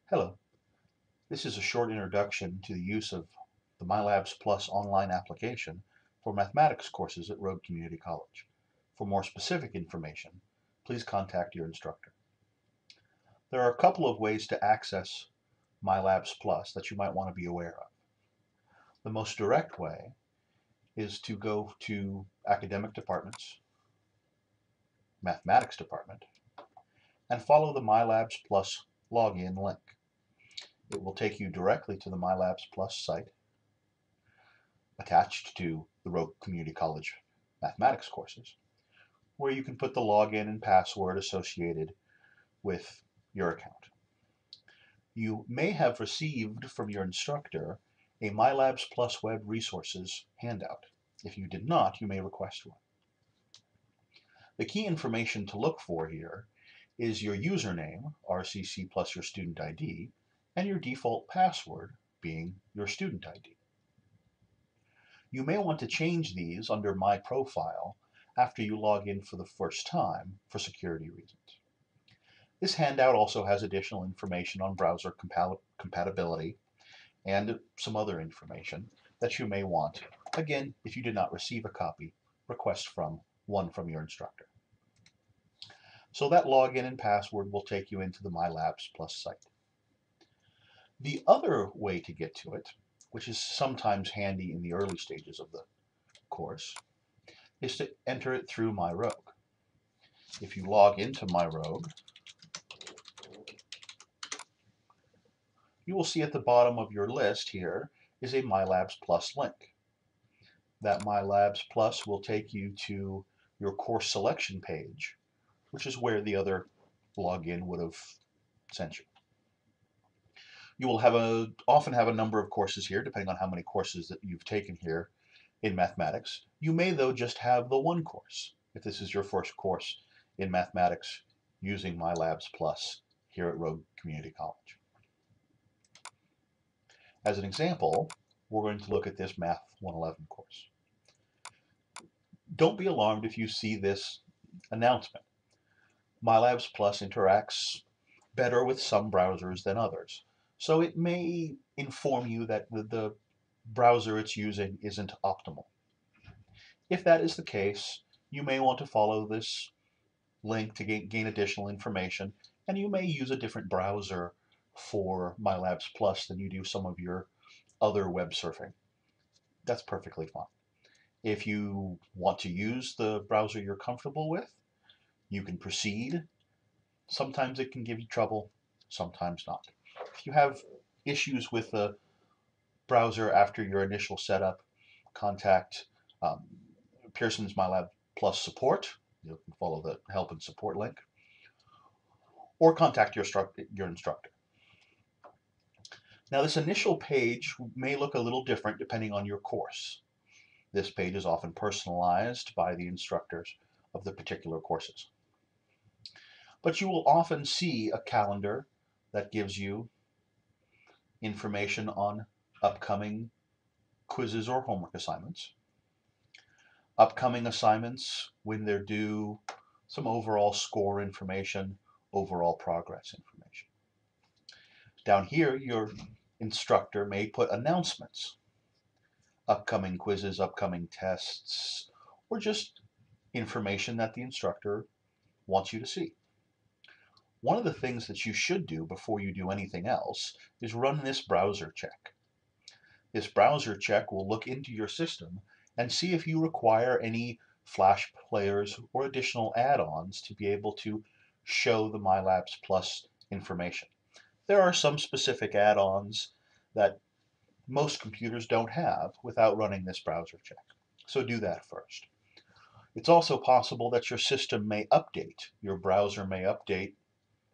Hello, this is a short introduction to the use of the MyLabs Plus online application for mathematics courses at Rogue Community College. For more specific information, please contact your instructor. There are a couple of ways to access MyLabs Plus that you might want to be aware of. The most direct way is to go to Academic Departments, Mathematics Department, and follow the MyLabs Plus login link. It will take you directly to the MyLabs Plus site attached to the Rogue Community College mathematics courses, where you can put the login and password associated with your account. You may have received from your instructor a MyLabs Plus Web Resources handout. If you did not, you may request one. The key information to look for here is your username, RCC plus your student ID, and your default password being your student ID. You may want to change these under My Profile after you log in for the first time for security reasons. This handout also has additional information on browser compatibility and some other information that you may want. Again, if you did not receive a copy, request one from your instructor. So that login and password will take you into the MyLabs Plus site. The other way to get to it, which is sometimes handy in the early stages of the course, is to enter it through MyRogue. If you log into MyRogue, you will see at the bottom of your list here is a MyLabs Plus link. That MyLabs Plus will take you to your course selection page, which is where the other login would have sent you. You will often have a number of courses here, depending on how many courses that you've taken here in mathematics. You may, though, just have the one course, if this is your first course in mathematics using MyLabs Plus here at Rogue Community College. As an example, we're going to look at this Math 111 course. Don't be alarmed if you see this announcement. MyLabs Plus interacts better with some browsers than others, so it may inform you that the browser it's using isn't optimal. If that is the case, you may want to follow this link to gain additional information, and you may use a different browser for MyLabs Plus than you do some of your other web surfing. That's perfectly fine. If you want to use the browser you're comfortable with, you can proceed. Sometimes it can give you trouble, sometimes not. If you have issues with the browser after your initial setup, contact um, Pearson's MyLab Plus support. You can follow the help and support link, or contact your instructor. Now, this initial page may look a little different depending on your course. This page is often personalized by the instructors of the particular courses. But you will often see a calendar that gives you information on upcoming quizzes or homework assignments, upcoming assignments when they're due, some overall score information, overall progress information. Down here, your instructor may put announcements, upcoming quizzes, upcoming tests, or just information that the instructor wants you to see. One of the things that you should do before you do anything else is run this browser check. This browser check will look into your system and see if you require any Flash players or additional add-ons to be able to show the MyLabs Plus information. There are some specific add-ons that most computers don't have without running this browser check. So do that first. It's also possible that your system may update. Your browser may update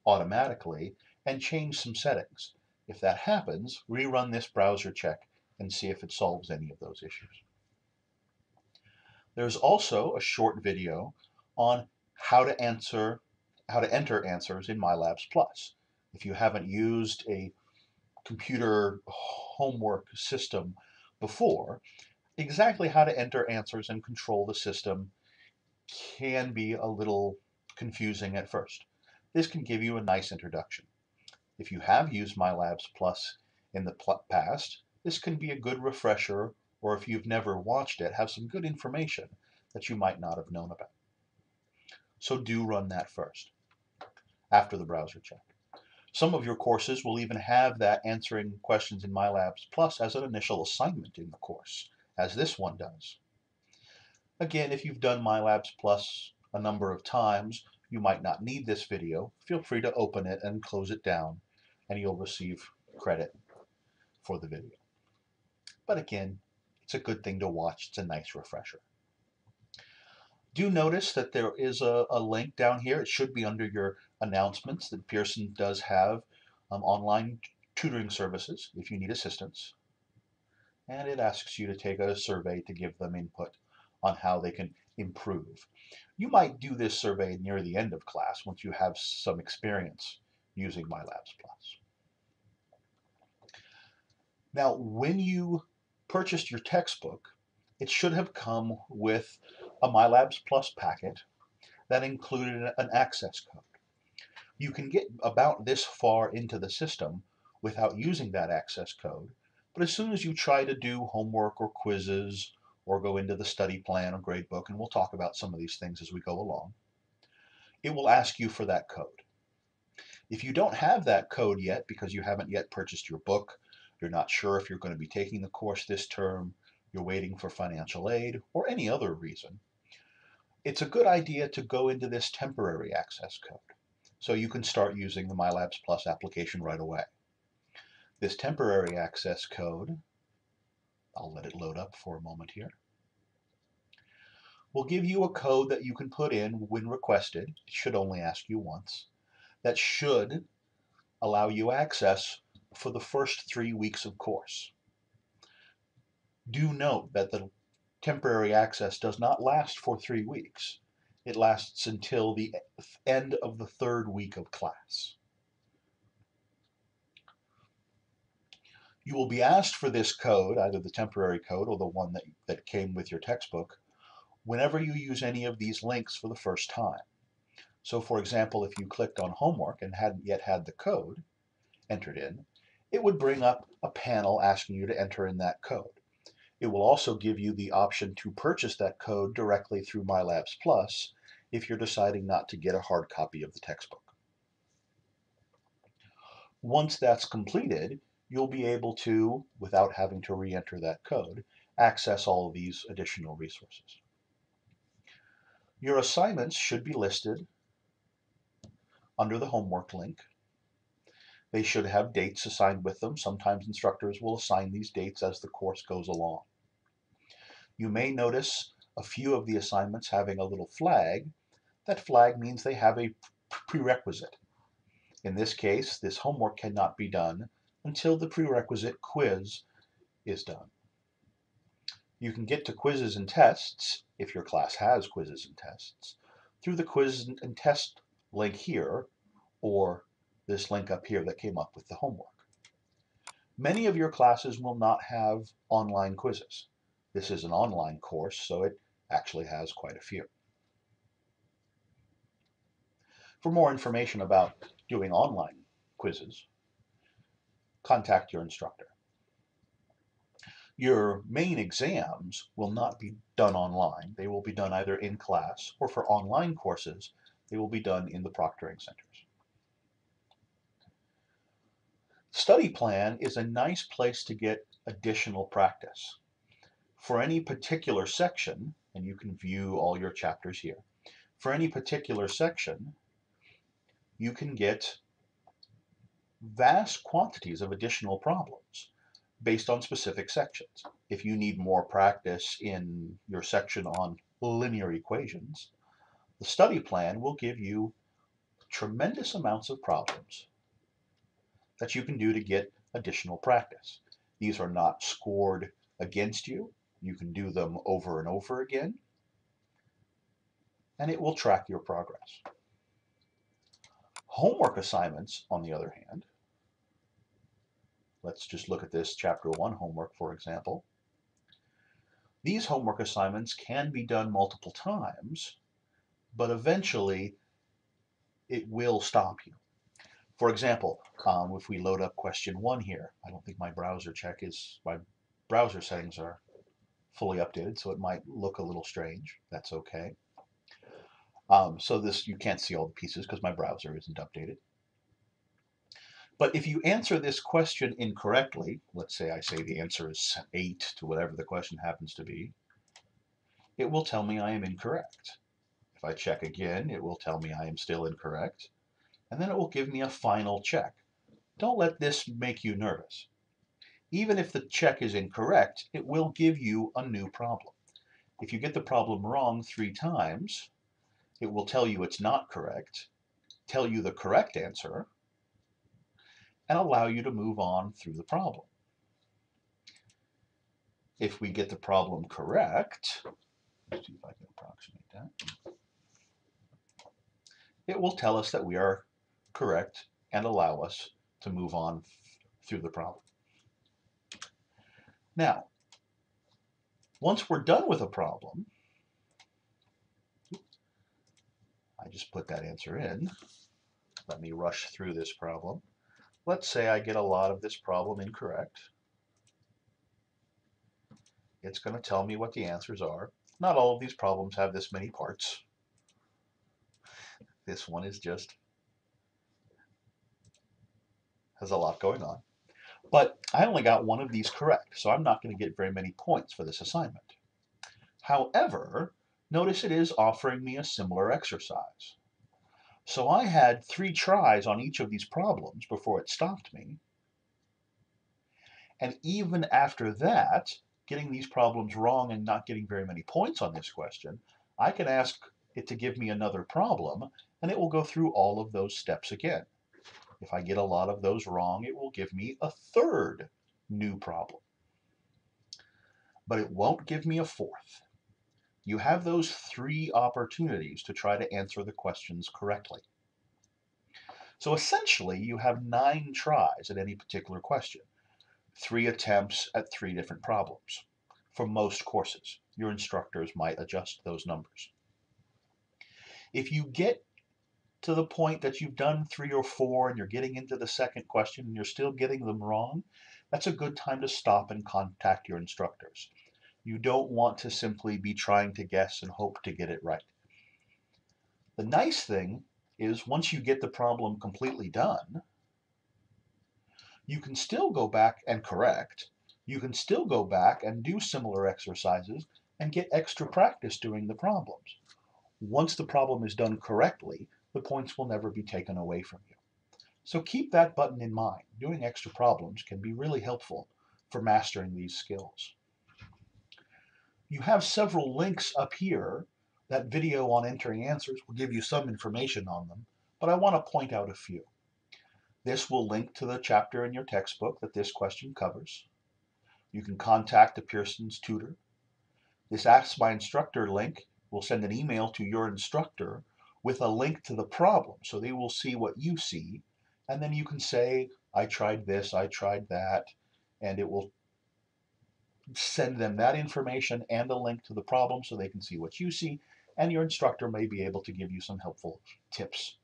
automatically and change some settings. If that happens, rerun this browser check and see if it solves any of those issues. There's also a short video on how to enter answers in MyLabs Plus. If you haven't used a computer homework system before, exactly how to enter answers and control the system can be a little confusing at first. This can give you a nice introduction. If you have used MyLabs Plus in the past, this can be a good refresher, or if you've never watched it, have some good information that you might not have known about. So do run that first, after the browser check. Some of your courses will even have that answering questions in MyLabs Plus as an initial assignment in the course, as this one does. Again, if you've done MyLabs Plus a number of times, you might not need this video. Feel free to open it and close it down, and you'll receive credit for the video. But again, it's a good thing to watch. It's a nice refresher. Do notice that there is a link down here. It should be under your announcements that Pearson does have online tutoring services if you need assistance. And it asks you to take a survey to give them input on how they can improve. You might do this survey near the end of class once you have some experience using MyLabs Plus. Now, when you purchased your textbook, it should have come with a MyLabs Plus packet that included an access code. You can get about this far into the system without using that access code, but as soon as you try to do homework or quizzes or go into the study plan or gradebook, and we'll talk about some of these things as we go along, it will ask you for that code. If you don't have that code yet because you haven't yet purchased your book, you're not sure if you're going to be taking the course this term, you're waiting for financial aid, or any other reason, it's a good idea to go into this temporary access code so you can start using the MyLabs Plus application right away. This temporary access code, I'll let it load up for a moment here, will give you a code that you can put in when requested. It should only ask you once. That should allow you access for the first 3 weeks of course. Do note that the temporary access does not last for 3 weeks. It lasts until the end of the 3rd week of class. You will be asked for this code, either the temporary code or the one that came with your textbook, whenever you use any of these links for the first time. So for example, if you clicked on homework and hadn't yet had the code entered in, it would bring up a panel asking you to enter in that code. It will also give you the option to purchase that code directly through MyLabs Plus if you're deciding not to get a hard copy of the textbook. Once that's completed, you'll be able to, without having to re-enter that code, access all of these additional resources. Your assignments should be listed under the homework link. They should have dates assigned with them. Sometimes instructors will assign these dates as the course goes along. You may notice a few of the assignments having a little flag. That flag means they have a prerequisite. In this case, this homework cannot be done until the prerequisite quiz is done. You can get to quizzes and tests, if your class has quizzes and tests, through the quiz and test link here, or this link up here that came up with the homework. Many of your classes will not have online quizzes. This is an online course, so it actually has quite a few. For more information about doing online quizzes, contact your instructor. Your main exams will not be done online. They will be done either in class, or for online courses, they will be done in the proctoring centers. Study plan is a nice place to get additional practice. For any particular section, and you can view all your chapters here, for any particular section, you can get vast quantities of additional problems based on specific sections. If you need more practice in your section on linear equations, the study plan will give you tremendous amounts of problems that you can do to get additional practice. These are not scored against you. You can do them over and over again, and it will track your progress. Homework assignments, on the other hand, let's just look at this chapter 1 homework, for example. These homework assignments can be done multiple times, but eventually it will stop you. For example, if we load up question 1 here, I don't think my browser settings are fully updated, so it might look a little strange. That's okay. So this, you can't see all the pieces because my browser isn't updated. But if you answer this question incorrectly, let's say I say the answer is 8 to whatever the question happens to be, it will tell me I am incorrect. If I check again, it will tell me I am still incorrect, and then it will give me a final check. Don't let this make you nervous. Even if the check is incorrect, it will give you a new problem. If you get the problem wrong 3 times, it will tell you it's not correct, tell you the correct answer, and allow you to move on through the problem. If we get the problem correct, let's see if I can approximate that, it will tell us that we are correct and allow us to move on through the problem. Now, once we're done with a problem, I just put that answer in. Let me rush through this problem. Let's say I get a lot of this problem incorrect. It's going to tell me what the answers are. Not all of these problems have this many parts. This one is just has a lot going on. But I only got one of these correct, so I'm not going to get very many points for this assignment. However, notice it is offering me a similar exercise. So I had 3 tries on each of these problems before it stopped me. And even after that, getting these problems wrong and not getting very many points on this question, I can ask it to give me another problem, and it will go through all of those steps again. If I get a lot of those wrong, it will give me a 3rd new problem. But it won't give me a 4th. You have those 3 opportunities to try to answer the questions correctly. So essentially, you have 9 tries at any particular question, 3 attempts at 3 different problems. For most courses, your instructors might adjust those numbers. If you get to the point that you've done 3 or 4 and you're getting into the second question and you're still getting them wrong, that's a good time to stop and contact your instructors. You don't want to simply be trying to guess and hope to get it right. The nice thing is once you get the problem completely done, you can still go back and correct. You can still go back and do similar exercises and get extra practice doing the problems. Once the problem is done correctly, the points will never be taken away from you. So keep that button in mind. Doing extra problems can be really helpful for mastering these skills. You have several links up here. That video on entering answers will give you some information on them, but I want to point out a few. This will link to the chapter in your textbook that this question covers. You can contact the Pearson's tutor. This Ask My Instructor link will send an email to your instructor with a link to the problem, so they will see what you see, and then you can say, I tried this, I tried that, and it will send them that information and a link to the problem so they can see what you see, and your instructor may be able to give you some helpful tips.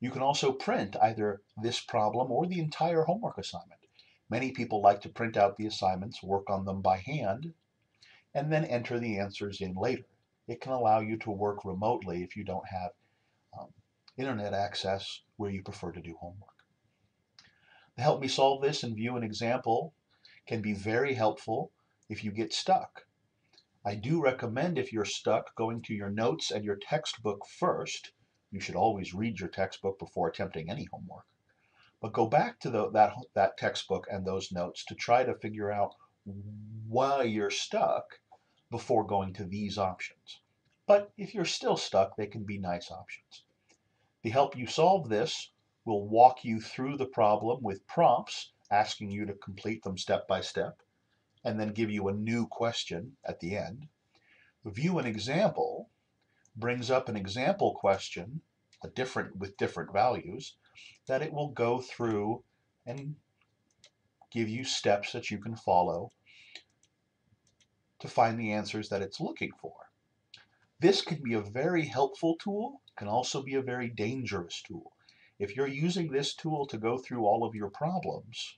You can also print either this problem or the entire homework assignment. Many people like to print out the assignments, work on them by hand, and then enter the answers in later. It can allow you to work remotely if you don't have internet access where you prefer to do homework. To help me solve this and view an example can be very helpful if you get stuck. I do recommend, if you're stuck, going to your notes and your textbook first. You should always read your textbook before attempting any homework. But go back to that textbook and those notes to try to figure out why you're stuck before going to these options. But if you're still stuck, they can be nice options. To help you solve this, we'll walk you through the problem with prompts, asking you to complete them step by step, and then give you a new question at the end. View an example brings up an example question, with different values, that it will go through and give you steps that you can follow to find the answers that it's looking for. This can be a very helpful tool, can also be a very dangerous tool. If you're using this tool to go through all of your problems,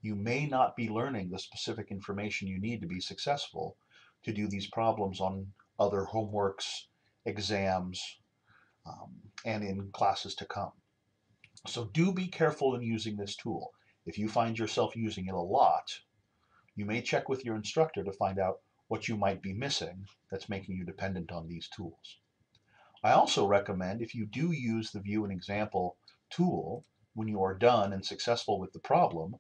you may not be learning the specific information you need to be successful to do these problems on other homeworks, exams, and in classes to come. So do be careful in using this tool. If you find yourself using it a lot, you may check with your instructor to find out what you might be missing that's making you dependent on these tools. I also recommend, if you do use the View an Example tool, when you are done and successful with the problem,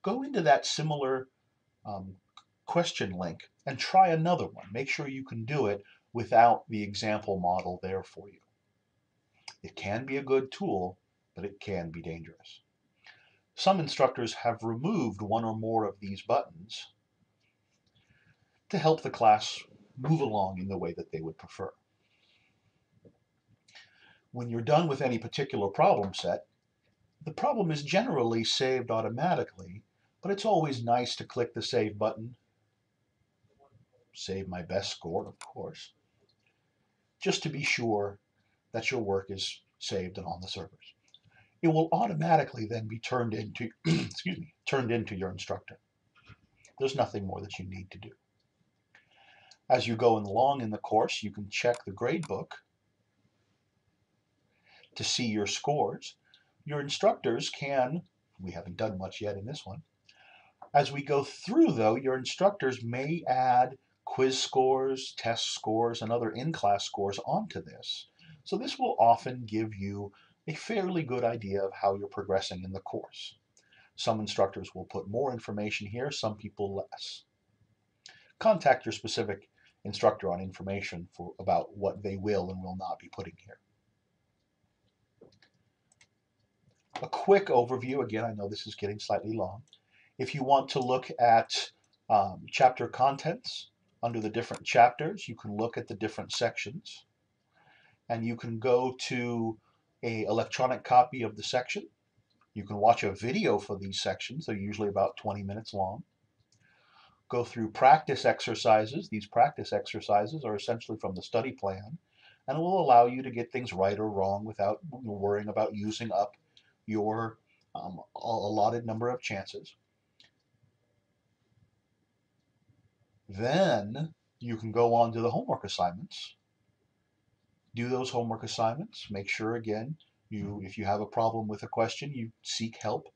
go into that similar um, question link and try another one. Make sure you can do it without the example model there for you. It can be a good tool, but it can be dangerous. Some instructors have removed one or more of these buttons to help the class move along in the way that they would prefer. When you're done with any particular problem set, the problem is generally saved automatically, but it's always nice to click the Save button, save my best score, of course, just to be sure that your work is saved and on the servers. It will automatically then be turned into, turned into your instructor. There's nothing more that you need to do. As you go along in the course, you can check the gradebook to see your scores. Your instructors can, we haven't done much yet in this one, as we go through though, your instructors may add quiz scores, test scores, and other in-class scores onto this. So this will often give you a fairly good idea of how you're progressing in the course. Some instructors will put more information here, some people less. Contact your specific instructor on information about what they will and will not be putting here. A quick overview, again, I know this is getting slightly long. If you want to look at chapter contents under the different chapters, you can look at the different sections, and you can go to an electronic copy of the section. You can watch a video for these sections. They're usually about 20 minutes long. Go through practice exercises. These practice exercises are essentially from the study plan, and it will allow you to get things right or wrong without worrying about using up your allotted number of chances. Then you can go on to the homework assignments. Do those homework assignments. Make sure, again, if you have a problem with a question, you seek help.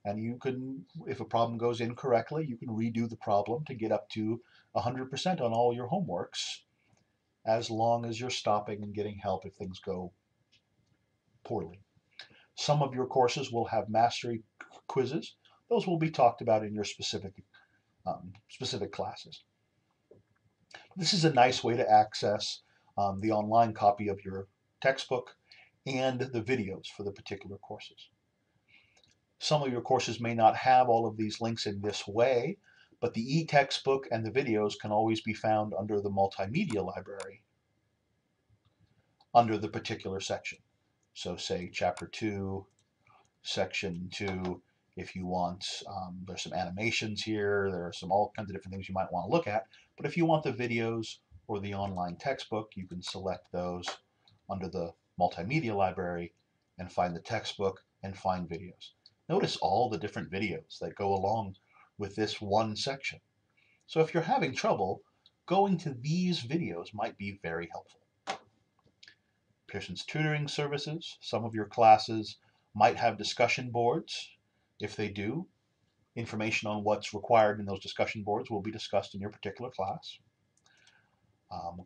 And you can, if a problem goes incorrectly, you can redo the problem to get up to 100% on all your homeworks, as long as you're stopping and getting help if things go poorly. Some of your courses will have mastery quizzes. Those will be talked about in your specific classes. This is a nice way to access the online copy of your textbook and the videos for the particular courses. Some of your courses may not have all of these links in this way, but the e-textbook and the videos can always be found under the multimedia library under the particular section. So say Chapter 2, Section 2, if you want, there's some animations here, there are all kinds of different things you might want to look at, but if you want the videos or the online textbook, you can select those under the multimedia library and find the textbook and find videos. Notice all the different videos that go along with this one section. So if you're having trouble, going to these videos might be very helpful. Pearson's tutoring services, some of your classes might have discussion boards. If they do, information on what's required in those discussion boards will be discussed in your particular class.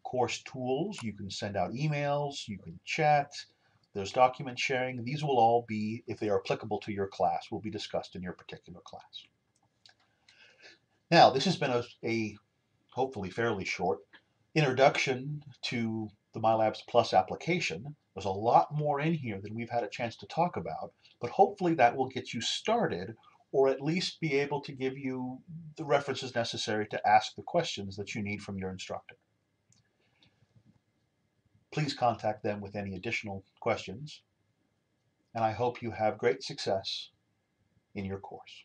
Course tools, you can send out emails, you can chat, there's document sharing. These will all be, if they are applicable to your class, will be discussed in your particular class. Now, this has been a hopefully fairly short introduction to the MyLabs Plus application. There's a lot more in here than we've had a chance to talk about, but hopefully that will get you started, or at least be able to give you the references necessary to ask the questions that you need from your instructor. Please contact them with any additional questions, and I hope you have great success in your course.